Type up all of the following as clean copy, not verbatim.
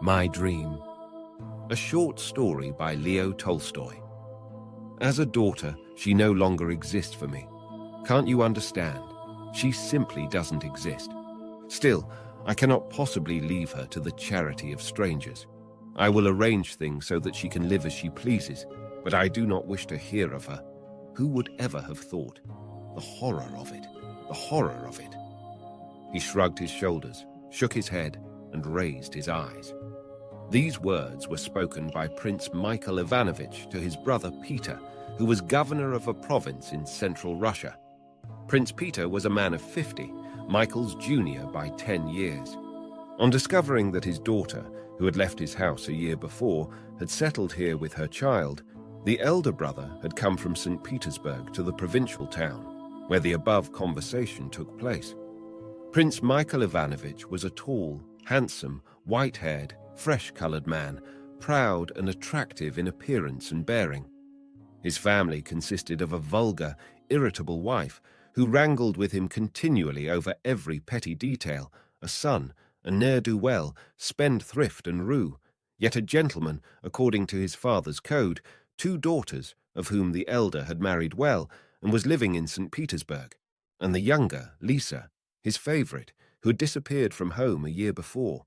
My Dream, a short story by Leo Tolstoy. As a daughter, she no longer exists for me. Can't you understand? She simply doesn't exist. Still, I cannot possibly leave her to the charity of strangers. I will arrange things so that she can live as she pleases, but I do not wish to hear of her. Who would ever have thought? The horror of it, the horror of it. He shrugged his shoulders, shook his head, and raised his eyes. These words were spoken by Prince Michael Ivanovich to his brother Peter, who was governor of a province in central Russia. Prince Peter was a man of 50, Michael's junior by 10 years. On discovering that his daughter, who had left his house a year before, had settled here with her child, the elder brother had come from St. Petersburg to the provincial town, where the above conversation took place. Prince Michael Ivanovich was a tall, handsome, white-haired, fresh-colored man, proud and attractive in appearance and bearing. His family consisted of a vulgar, irritable wife who wrangled with him continually over every petty detail, a son, a ne'er-do-well, spendthrift and roue, yet a gentleman according to his father's code, 2 daughters, of whom the elder had married well and was living in St. Petersburg, and the younger, Lisa, his favorite, who had disappeared from home a year before.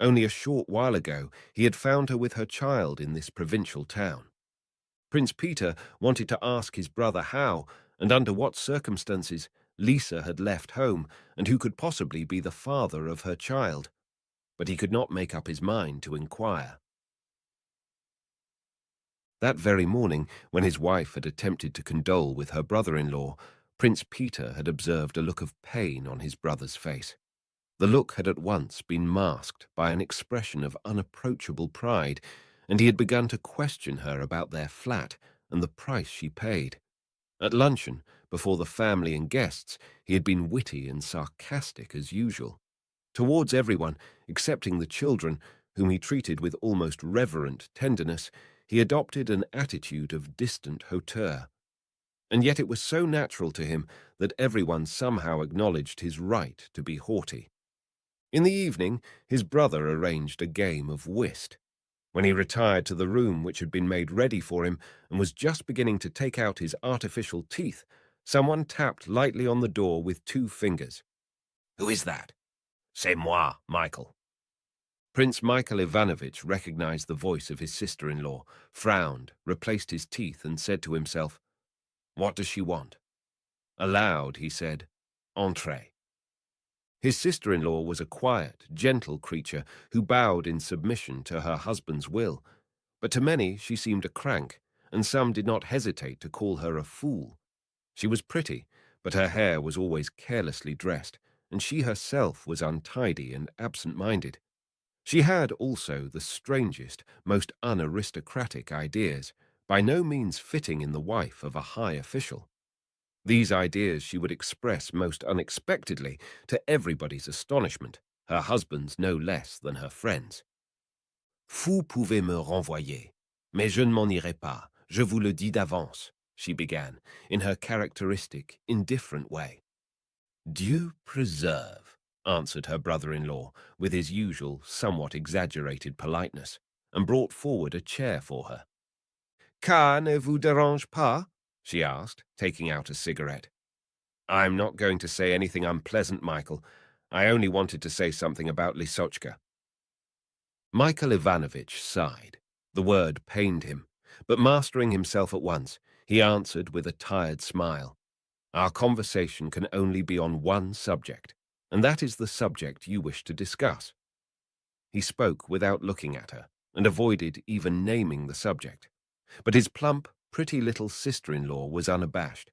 Only a short while ago he had found her with her child in this provincial town. Prince Peter wanted to ask his brother how, and under what circumstances, Lisa had left home, and who could possibly be the father of her child, but he could not make up his mind to inquire. That very morning, when his wife had attempted to condole with her brother-in-law, Prince Peter had observed a look of pain on his brother's face. The look had at once been masked by an expression of unapproachable pride, and he had begun to question her about their flat and the price she paid. At luncheon, before the family and guests, he had been witty and sarcastic as usual. Towards everyone, excepting the children, whom he treated with almost reverent tenderness, he adopted an attitude of distant hauteur. And yet it was so natural to him that everyone somehow acknowledged his right to be haughty. In the evening, his brother arranged a game of whist. When he retired to the room which had been made ready for him and was just beginning to take out his artificial teeth, someone tapped lightly on the door with 2 fingers. "Who is that?" "C'est moi, Michael." Prince Michael Ivanovich recognized the voice of his sister-in-law, frowned, replaced his teeth, and said to himself, "What does she want?" Aloud he said, "Entrez." His sister-in-law was a quiet, gentle creature who bowed in submission to her husband's will, but to many she seemed a crank, and some did not hesitate to call her a fool. She was pretty, but her hair was always carelessly dressed, and she herself was untidy and absent-minded. She had also the strangest, most unaristocratic ideas, by no means fitting in the wife of a high official. These ideas she would express most unexpectedly, to everybody's astonishment, her husband's no less than her friends. "Vous pouvez me renvoyer, mais je ne m'en irai pas, je vous le dis d'avance," she began, in her characteristic, indifferent way. "Dieu preserve," answered her brother-in-law, with his usual, somewhat exaggerated politeness, and brought forward a chair for her. "Ça ne vous dérange pas?" she asked, taking out a cigarette. "I'm not going to say anything unpleasant, Michael. I only wanted to say something about Lisochka." Michael Ivanovich sighed. The word pained him, but mastering himself at once, he answered with a tired smile, "Our conversation can only be on one subject, and that is the subject you wish to discuss." He spoke without looking at her, and avoided even naming the subject. But his plump, pretty little sister-in-law was unabashed.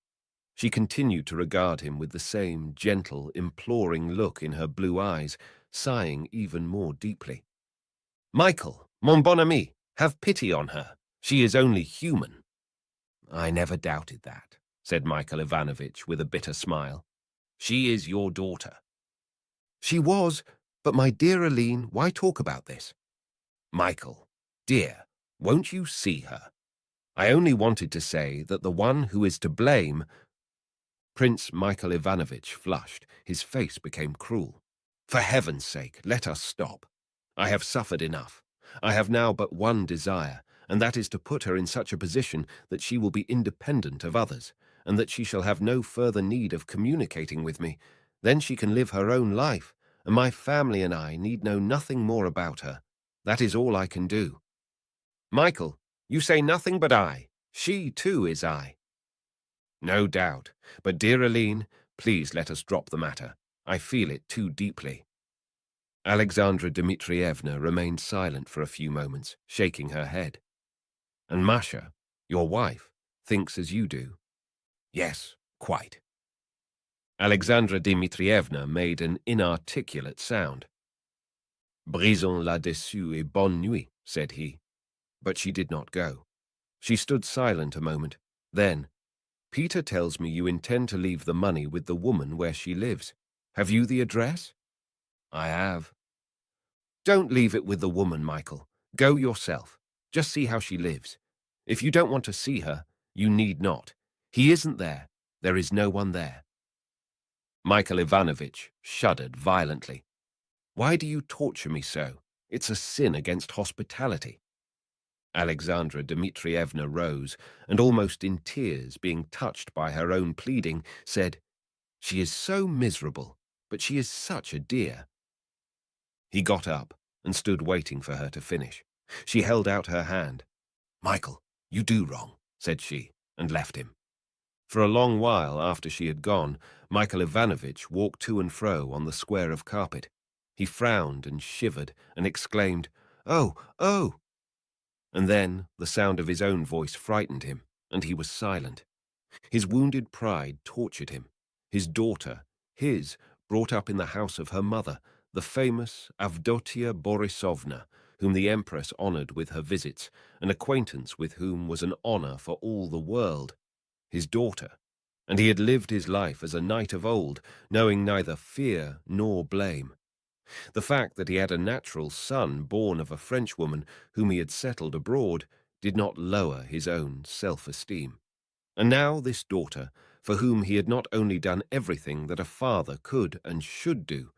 She continued to regard him with the same gentle, imploring look in her blue eyes, sighing even more deeply. "Michael, mon bon ami, have pity on her. She is only human." "I never doubted that," said Michael Ivanovich with a bitter smile. "She is your daughter." "She was, but my dear Aline, why talk about this?" "Michael, dear, won't you see her? I only wanted to say that the one who is to blame—" Prince Michael Ivanovich flushed. His face became cruel. "For heaven's sake, let us stop. I have suffered enough. I have now but one desire, and that is to put her in such a position that she will be independent of others, and that she shall have no further need of communicating with me. Then she can live her own life, and my family and I need know nothing more about her. That is all I can do. Michael, you say nothing but I. She, too, is I. No doubt. But, dear Aline, please let us drop the matter. I feel it too deeply. Alexandra Dmitrievna remained silent for a few moments, shaking her head. And Masha, your wife, thinks as you do. Yes, quite. Alexandra Dmitrievna made an inarticulate sound. Brisons là-dessus et bonne nuit, said he. But she did not go. She stood silent a moment. Then, Peter tells me you intend to leave the money with the woman where she lives. Have you the address? I have. Don't leave it with the woman, Michael. Go yourself. Just see how she lives. If you don't want to see her, you need not. He isn't there. There is no one there. Michael Ivanovich shuddered violently. Why do you torture me so? It's a sin against hospitality. Alexandra Dmitrievna rose, and almost in tears, being touched by her own pleading, said, She is so miserable, but she is such a dear. He got up and stood waiting for her to finish. She held out her hand. Michael, you do wrong, said she, and left him. For a long while after she had gone, Michael Ivanovich walked to and fro on the square of carpet. He frowned and shivered and exclaimed, Oh, oh! And then the sound of his own voice frightened him, and he was silent. His wounded pride tortured him. His daughter, brought up in the house of her mother, the famous Avdotia Borisovna, whom the Empress honored with her visits, an acquaintance with whom was an honor for all the world. His daughter, and he had lived his life as a knight of old, knowing neither fear nor blame. The fact that he had a natural son born of a Frenchwoman whom he had settled abroad did not lower his own self-esteem. And now this daughter, for whom he had not only done everything that a father could and should do,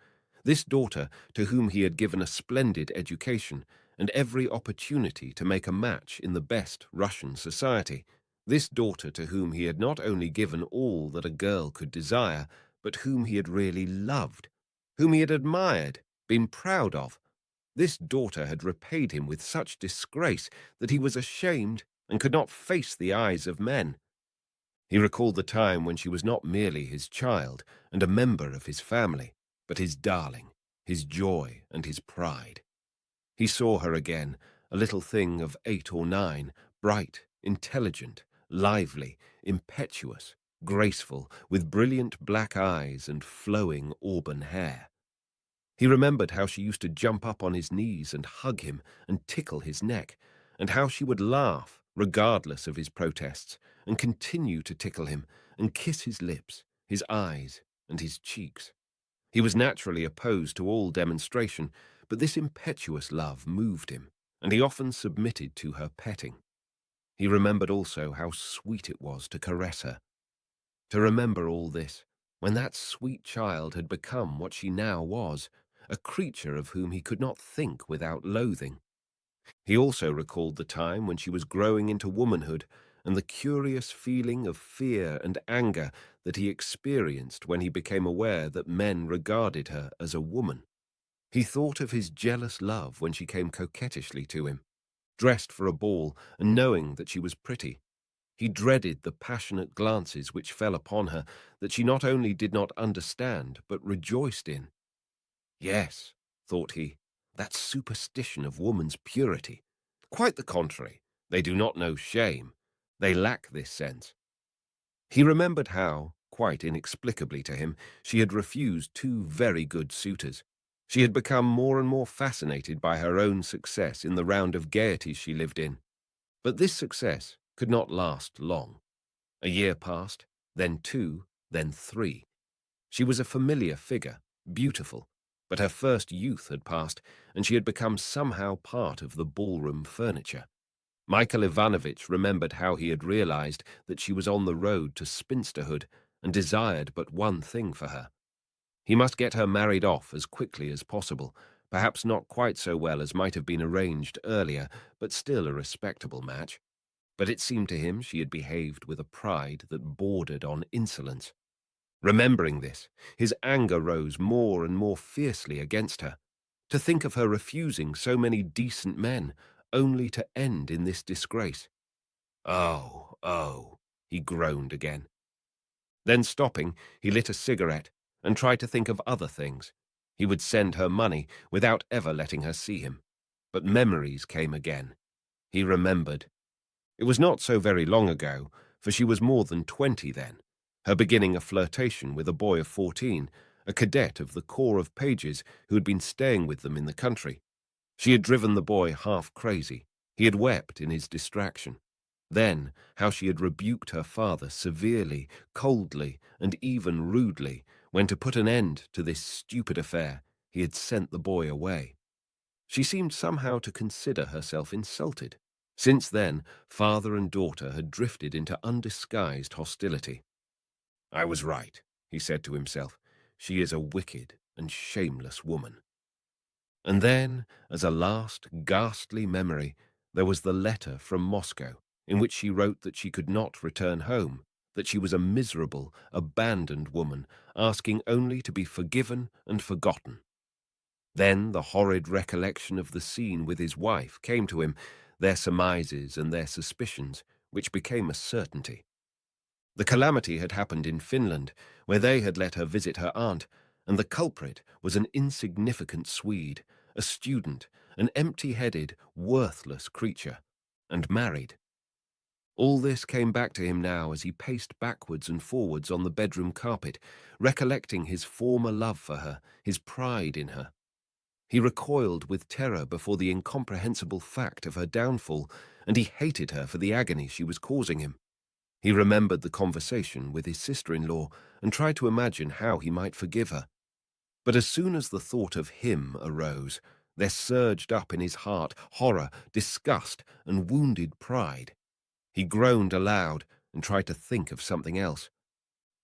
this daughter to whom he had given a splendid education and every opportunity to make a match in the best Russian society, this daughter to whom he had not only given all that a girl could desire, but whom he had really loved, whom he had admired, been proud of, this daughter had repaid him with such disgrace that he was ashamed and could not face the eyes of men. He recalled the time when she was not merely his child and a member of his family, but his darling, his joy and his pride. He saw her again, a little thing of 8 or 9, bright, intelligent, lively, impetuous, graceful, with brilliant black eyes and flowing auburn hair. He remembered how she used to jump up on his knees and hug him and tickle his neck, and how she would laugh, regardless of his protests, and continue to tickle him and kiss his lips, his eyes, and his cheeks. He was naturally opposed to all demonstration, but this impetuous love moved him, and he often submitted to her petting. He remembered also how sweet it was to caress her. To remember all this, when that sweet child had become what she now was, a creature of whom he could not think without loathing. He also recalled the time when she was growing into womanhood and the curious feeling of fear and anger that he experienced when he became aware that men regarded her as a woman. He thought of his jealous love when she came coquettishly to him, dressed for a ball and knowing that she was pretty. He dreaded the passionate glances which fell upon her that she not only did not understand but rejoiced in. Yes, thought he, that superstition of woman's purity. Quite the contrary. They do not know shame. They lack this sense. He remembered how, quite inexplicably to him, she had refused 2 very good suitors. She had become more and more fascinated by her own success in the round of gaieties she lived in. But this success could not last long. A year passed, then 2, then 3. She was a familiar figure, beautiful, but her first youth had passed, and she had become somehow part of the ballroom furniture. Michael Ivanovich remembered how he had realized that she was on the road to spinsterhood and desired but one thing for her. He must get her married off as quickly as possible, perhaps not quite so well as might have been arranged earlier, but still a respectable match. But it seemed to him she had behaved with a pride that bordered on insolence. Remembering this, his anger rose more and more fiercely against her. To think of her refusing so many decent men, only to end in this disgrace. Oh, oh, he groaned again. Then stopping, he lit a cigarette and tried to think of other things. He would send her money without ever letting her see him. But memories came again. He remembered. It was not so very long ago, for she was more than 20 then, her beginning a flirtation with a boy of 14, a cadet of the Corps of Pages who had been staying with them in the country. She had driven the boy half crazy. He had wept in his distraction. Then, how she had rebuked her father severely, coldly, and even rudely, when to put an end to this stupid affair, he had sent the boy away. She seemed somehow to consider herself insulted. Since then, father and daughter had drifted into undisguised hostility. I was right, he said to himself. She is a wicked and shameless woman. And then, as a last ghastly memory, there was the letter from Moscow, in which she wrote that she could not return home, that she was a miserable, abandoned woman, asking only to be forgiven and forgotten. Then the horrid recollection of the scene with his wife came to him, their surmises and their suspicions, which became a certainty. The calamity had happened in Finland, where they had let her visit her aunt, and the culprit was an insignificant Swede, a student, an empty-headed, worthless creature, and married. All this came back to him now as he paced backwards and forwards on the bedroom carpet, recollecting his former love for her, his pride in her. He recoiled with terror before the incomprehensible fact of her downfall, and he hated her for the agony she was causing him. He remembered the conversation with his sister-in-law and tried to imagine how he might forgive her. But as soon as the thought of him arose, there surged up in his heart horror, disgust, and wounded pride. He groaned aloud and tried to think of something else.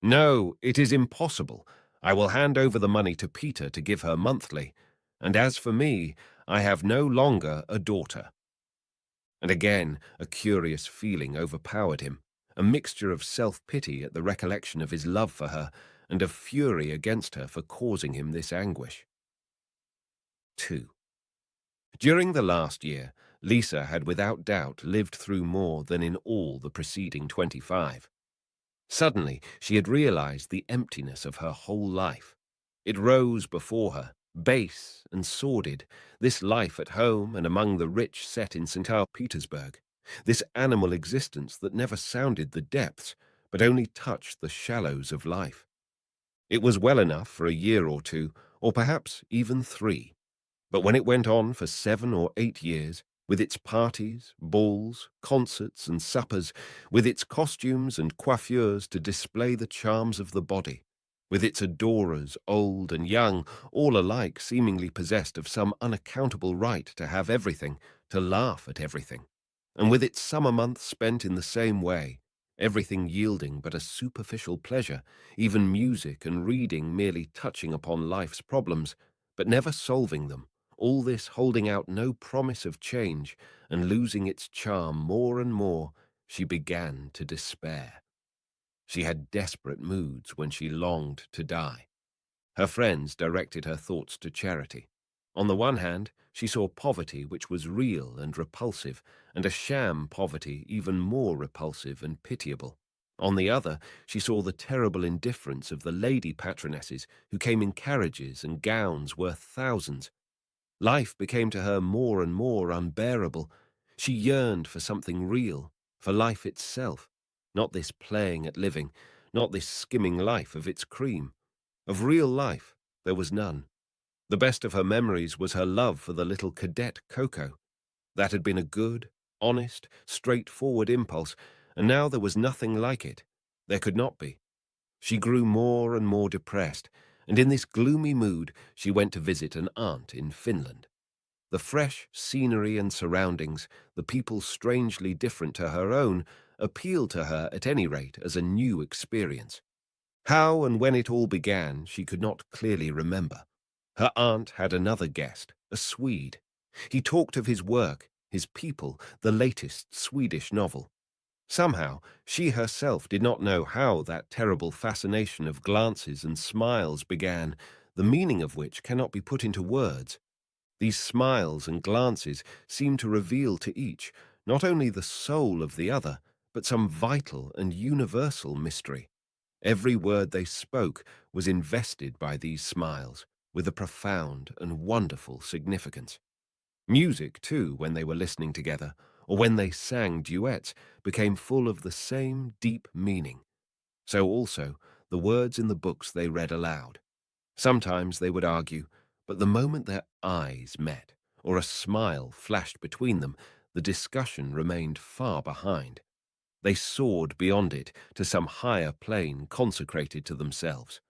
No, it is impossible. I will hand over the money to Peter to give her monthly. And as for me, I have no longer a daughter. And again a curious feeling overpowered him, a mixture of self-pity at the recollection of his love for her and of fury against her for causing him this anguish. 2. During the last year, Lisa had without doubt lived through more than in all the preceding 25. Suddenly, she had realized the emptiness of her whole life. It rose before her, base and sordid, this life at home and among the rich set in St. Petersburg, this animal existence that never sounded the depths, but only touched the shallows of life. It was well enough for a year or two, or perhaps even 3. But when it went on for 7 or 8 years, with its parties, balls, concerts, and suppers, with its costumes and coiffures to display the charms of the body, with its adorers, old and young, all alike seemingly possessed of some unaccountable right to have everything, to laugh at everything, and with its summer months spent in the same way, everything yielding but a superficial pleasure, even music and reading merely touching upon life's problems, but never solving them, all this holding out no promise of change and losing its charm more and more, she began to despair. She had desperate moods when she longed to die. Her friends directed her thoughts to charity. On the one hand, she saw poverty which was real and repulsive, and a sham poverty even more repulsive and pitiable. On the other, she saw the terrible indifference of the lady patronesses who came in carriages and gowns worth thousands. Life became to her more and more unbearable. She yearned for something real, for life itself, not this playing at living, not this skimming life of its cream. Of real life there was none. The best of her memories was her love for the little cadet Coco. That had been a good, honest, straightforward impulse, and now there was nothing like it. There could not be. She grew more and more depressed, and in this gloomy mood she went to visit an aunt in Finland. The fresh scenery and surroundings, the people strangely different to her own, appealed to her at any rate as a new experience. How and when it all began she could not clearly remember. Her aunt had another guest, a Swede. He talked of his work, his people, the latest Swedish novel. Somehow, she herself did not know how that terrible fascination of glances and smiles began, the meaning of which cannot be put into words. These smiles and glances seemed to reveal to each not only the soul of the other, but some vital and universal mystery. Every word they spoke was invested by these smiles with a profound and wonderful significance. Music, too, when they were listening together, or when they sang duets, became full of the same deep meaning. So also the words in the books they read aloud. Sometimes they would argue, but the moment their eyes met, or a smile flashed between them, the discussion remained far behind. They soared beyond it to some higher plane consecrated to themselves.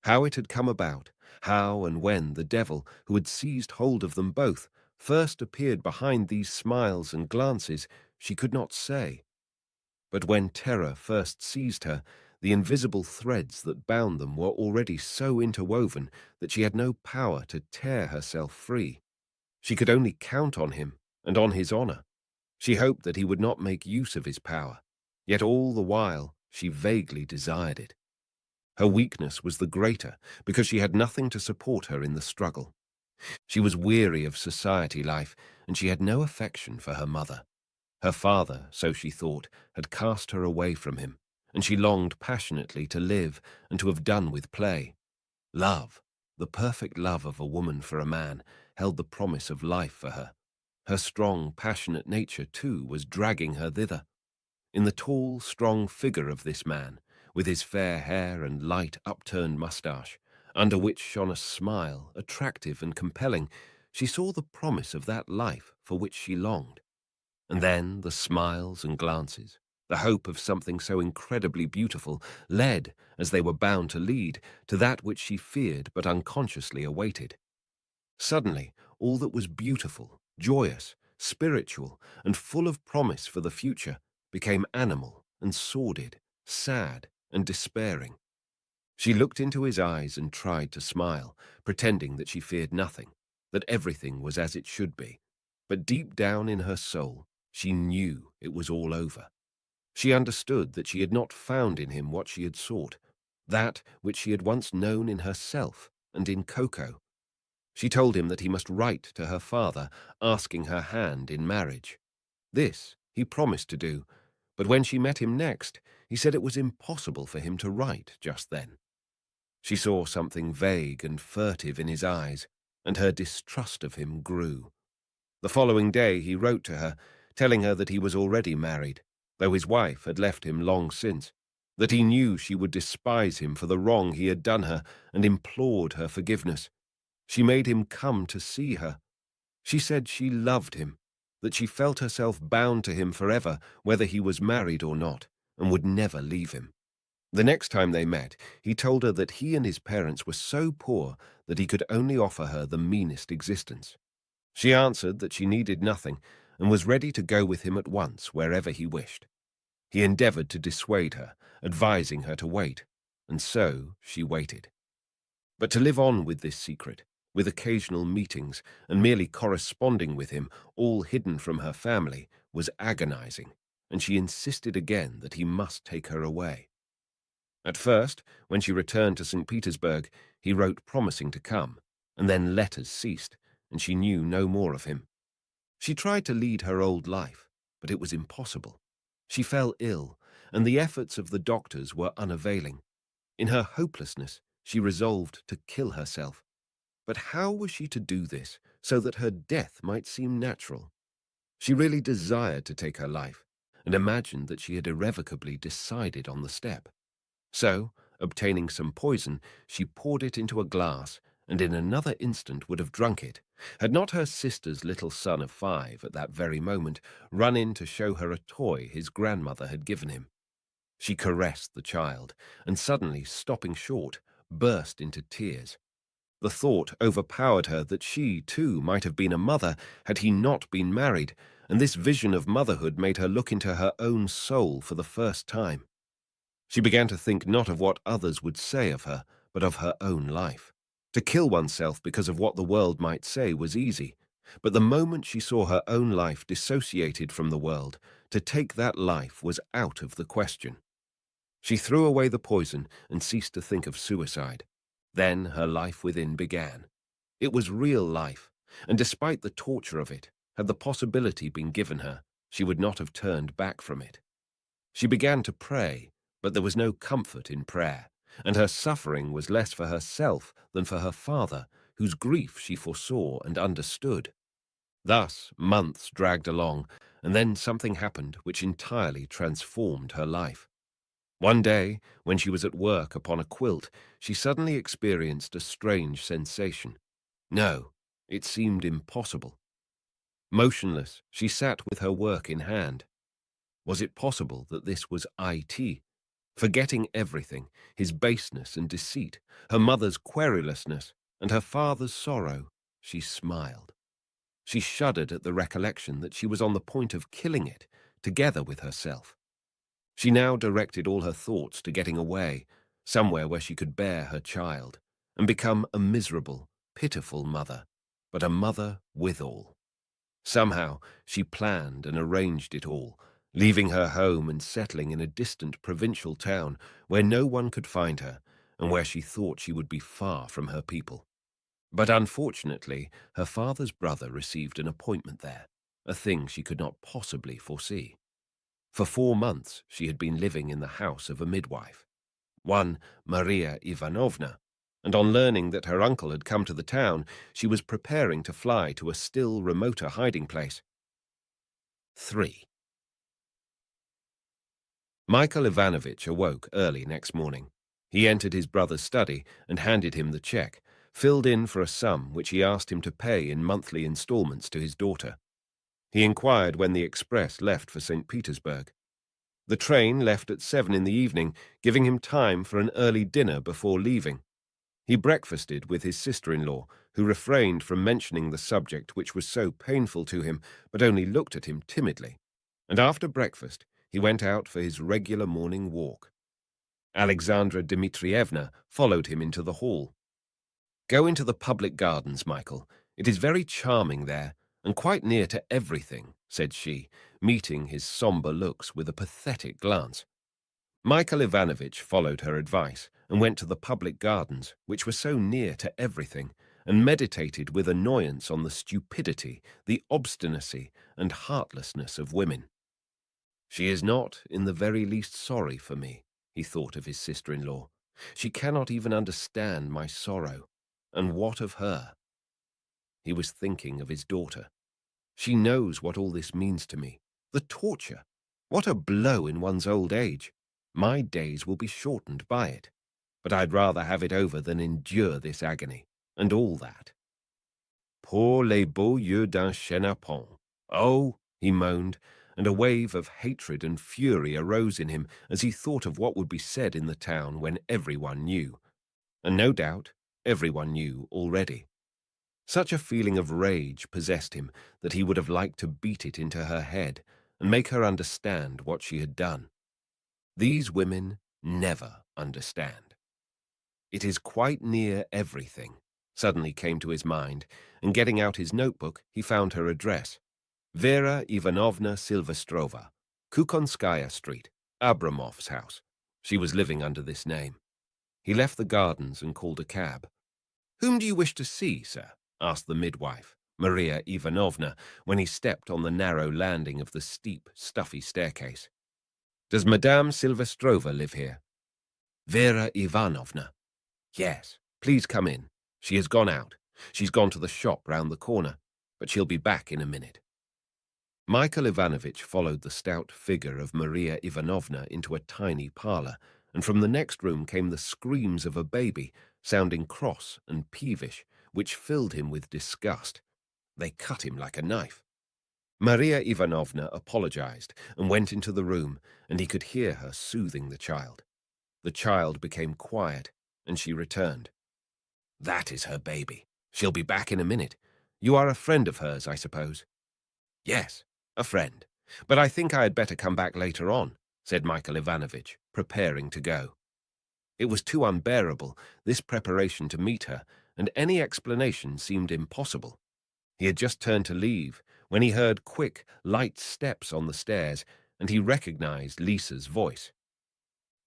How it had come about, how and when the devil, who had seized hold of them both, first appeared behind these smiles and glances, she could not say. But when terror first seized her, the invisible threads that bound them were already so interwoven that she had no power to tear herself free. She could only count on him and on his honor. She hoped that he would not make use of his power, yet all the while she vaguely desired it. Her weakness was the greater because she had nothing to support her in the struggle. She was weary of society life, and she had no affection for her mother. Her father, so she thought, had cast her away from him, and she longed passionately to live and to have done with play. Love, the perfect love of a woman for a man, held the promise of life for her. Her strong, passionate nature, too, was dragging her thither. In the tall, strong figure of this man, with his fair hair and light upturned moustache, under which shone a smile, attractive and compelling, she saw the promise of that life for which she longed. And then the smiles and glances, the hope of something so incredibly beautiful, led, as they were bound to lead, to that which she feared but unconsciously awaited. Suddenly, all that was beautiful, joyous, spiritual, and full of promise for the future became animal and sordid, sad and despairing. She looked into his eyes and tried to smile, pretending that she feared nothing, that everything was as it should be. But deep down in her soul, she knew it was all over. She understood that she had not found in him what she had sought, that which she had once known in herself and in Coco. She told him that he must write to her father, asking her hand in marriage. This he promised to do, but when she met him next, he said it was impossible for him to write just then. She saw something vague and furtive in his eyes, and her distrust of him grew. The following day he wrote to her, telling her that he was already married, though his wife had left him long since, that he knew she would despise him for the wrong he had done her, and implored her forgiveness. She made him come to see her. She said she loved him, that she felt herself bound to him forever, whether he was married or not, and would never leave him. The next time they met, he told her that he and his parents were so poor that he could only offer her the meanest existence. She answered that she needed nothing, and was ready to go with him at once wherever he wished. He endeavored to dissuade her, advising her to wait, and so she waited. But to live on with this secret, with occasional meetings, and merely corresponding with him, all hidden from her family, was agonizing, and she insisted again that he must take her away. At first, when she returned to St. Petersburg, he wrote promising to come, and then letters ceased, and she knew no more of him. She tried to lead her old life, but it was impossible. She fell ill, and the efforts of the doctors were unavailing. In her hopelessness, she resolved to kill herself. But how was she to do this so that her death might seem natural? She really desired to take her life, and imagined that she had irrevocably decided on the step. So, obtaining some poison, she poured it into a glass, and in another instant would have drunk it, had not her sister's little son of 5 at that very moment run in to show her a toy his grandmother had given him. She caressed the child, and suddenly, stopping short, burst into tears. The thought overpowered her that she, too, might have been a mother had he not been married, and this vision of motherhood made her look into her own soul for the first time. She began to think not of what others would say of her, but of her own life, To kill oneself because of what the world might say was easy, but the moment she saw her own life dissociated from the world, to take that life was out of the question. She threw away the poison and ceased to think of suicide. Then her life within began. It was real life, and despite the torture of it, had the possibility been given her, she would not have turned back from it. She began to pray, but there was no comfort in prayer, and her suffering was less for herself than for her father, whose grief she foresaw and understood. Thus months dragged along, and then something happened which entirely transformed her life. One day, when she was at work upon a quilt, she suddenly experienced a strange sensation. No, it seemed impossible. Motionless, she sat with her work in hand. Was it possible that this was IT? Forgetting everything, his baseness and deceit, her mother's querulousness, and her father's sorrow, she smiled. She shuddered at the recollection that she was on the point of killing it, together with herself. She now directed all her thoughts to getting away, somewhere where she could bear her child, and become a miserable, pitiful mother, but a mother withal. Somehow she planned and arranged it all, leaving her home and settling in a distant provincial town where no one could find her, and where she thought she would be far from her people. But unfortunately, her father's brother received an appointment there, a thing she could not possibly foresee. For 4 months she had been living in the house of a midwife, one Maria Ivanovna, and on learning that her uncle had come to the town, she was preparing to fly to a still remoter hiding place. 3. Michael Ivanovich awoke early next morning. He entered his brother's study and handed him the cheque, filled in for a sum which he asked him to pay in monthly installments to his daughter. He inquired when the express left for St. Petersburg. The train left at 7 in the evening, giving him time for an early dinner before leaving. He breakfasted with his sister-in-law, who refrained from mentioning the subject which was so painful to him, but only looked at him timidly. And after breakfast, he went out for his regular morning walk. Alexandra Dmitrievna followed him into the hall. "Go into the public gardens, Michael. It is very charming there, and quite near to everything," said she, meeting his sombre looks with a pathetic glance. Michael Ivanovich followed her advice and went to the public gardens, which were so near to everything, and meditated with annoyance on the stupidity, the obstinacy, and heartlessness of women. "She is not in the very least sorry for me," he thought of his sister-in-law. "She cannot even understand my sorrow. And what of her?" He was thinking of his daughter. "She knows what all this means to me. The torture! What a blow in one's old age! My days will be shortened by it. But I'd rather have it over than endure this agony, and all that." "Pour les beaux yeux d'un chenapan." "Oh," he moaned, and a wave of hatred and fury arose in him as he thought of what would be said in the town when everyone knew. And no doubt, everyone knew already. Such a feeling of rage possessed him that he would have liked to beat it into her head and make her understand what she had done. These women never understand. "It is quite near everything," suddenly came to his mind, and getting out his notebook, he found her address. Vera Ivanovna Silvestrova, Kukonskaya Street, Abramov's house. She was living under this name. He left the gardens and called a cab. "Whom do you wish to see, sir?" asked the midwife, Maria Ivanovna, when he stepped on the narrow landing of the steep, stuffy staircase. "Does Madame Silvestrova live here?" "Vera Ivanovna." "Yes, please come in. She has gone out. She's gone to the shop round the corner, but she'll be back in a minute." Michael Ivanovich followed the stout figure of Maria Ivanovna into a tiny parlour, and from the next room came the screams of a baby, sounding cross and peevish, which filled him with disgust. They cut him like a knife. Maria Ivanovna apologized and went into the room, and he could hear her soothing the child. The child became quiet, and she returned. "That is her baby. She'll be back in a minute. You are a friend of hers, I suppose?" "Yes, a friend. But I think I had better come back later on," said Michael Ivanovich, preparing to go. It was too unbearable, this preparation to meet her, and any explanation seemed impossible. He had just turned to leave when he heard quick, light steps on the stairs, and he recognized Lisa's voice.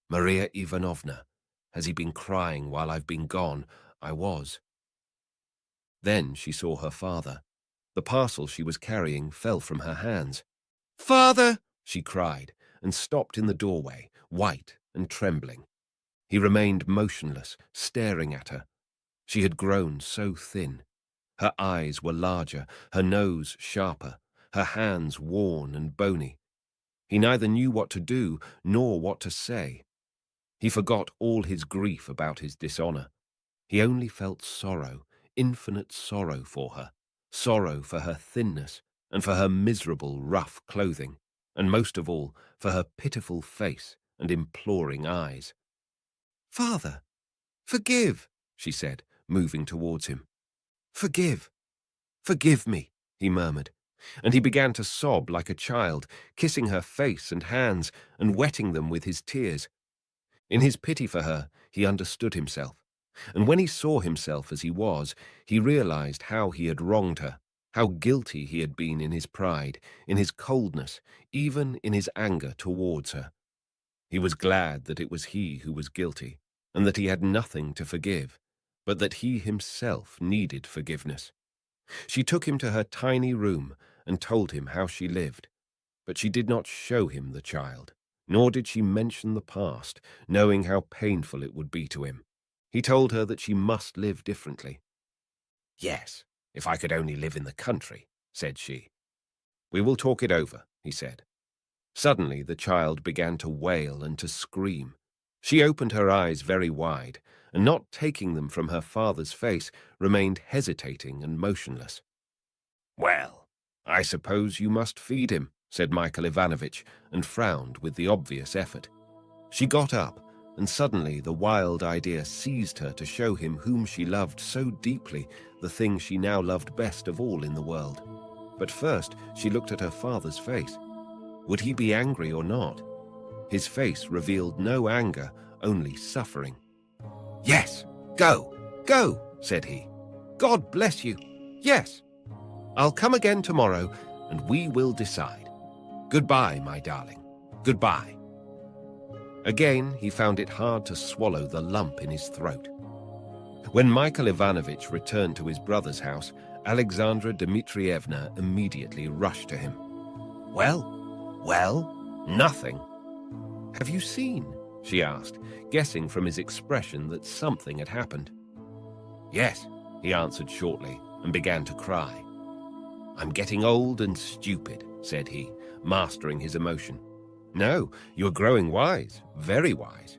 "Maria Ivanovna, has he been crying while I've been gone? I was." Then she saw her father. The parcel she was carrying fell from her hands. "Father!" she cried, and stopped in the doorway, white and trembling. He remained motionless, staring at her. She had grown so thin. Her eyes were larger, her nose sharper, her hands worn and bony. He neither knew what to do nor what to say. He forgot all his grief about his dishonor. He only felt sorrow, infinite sorrow for her thinness, and for her miserable, rough clothing, and most of all, for her pitiful face and imploring eyes. "Father, forgive," she said, moving towards him. "Forgive. Forgive me," he murmured, and he began to sob like a child, kissing her face and hands and wetting them with his tears. In his pity for her, he understood himself, and when he saw himself as he was, he realized how he had wronged her, how guilty he had been in his pride, in his coldness, even in his anger towards her. He was glad that it was he who was guilty, and that he had nothing to forgive, but that he himself needed forgiveness. She took him to her tiny room and told him how she lived, but she did not show him the child, nor did she mention the past, knowing how painful it would be to him. He told her that she must live differently. "Yes, if I could only live in the country," said she. "We will talk it over," he said. Suddenly the child began to wail and to scream. She opened her eyes very wide, and not taking them from her father's face, remained hesitating and motionless. "Well, I suppose you must feed him," said Michael Ivanovich, and frowned with the obvious effort. She got up, and suddenly the wild idea seized her to show him whom she loved so deeply, the thing she now loved best of all in the world. But first she looked at her father's face. Would he be angry or not? His face revealed no anger, only suffering. "Yes, go, go," said he. "God bless you. Yes. I'll come again tomorrow, and we will decide. Goodbye, my darling. Goodbye." Again, he found it hard to swallow the lump in his throat. When Michael Ivanovich returned to his brother's house, Alexandra Dmitrievna immediately rushed to him. "Well, nothing." "Have you seen?" she asked, guessing from his expression that something had happened. "Yes," he answered shortly, and began to cry. "I'm getting old and stupid," said he, mastering his emotion. "No, you are growing wise, very wise.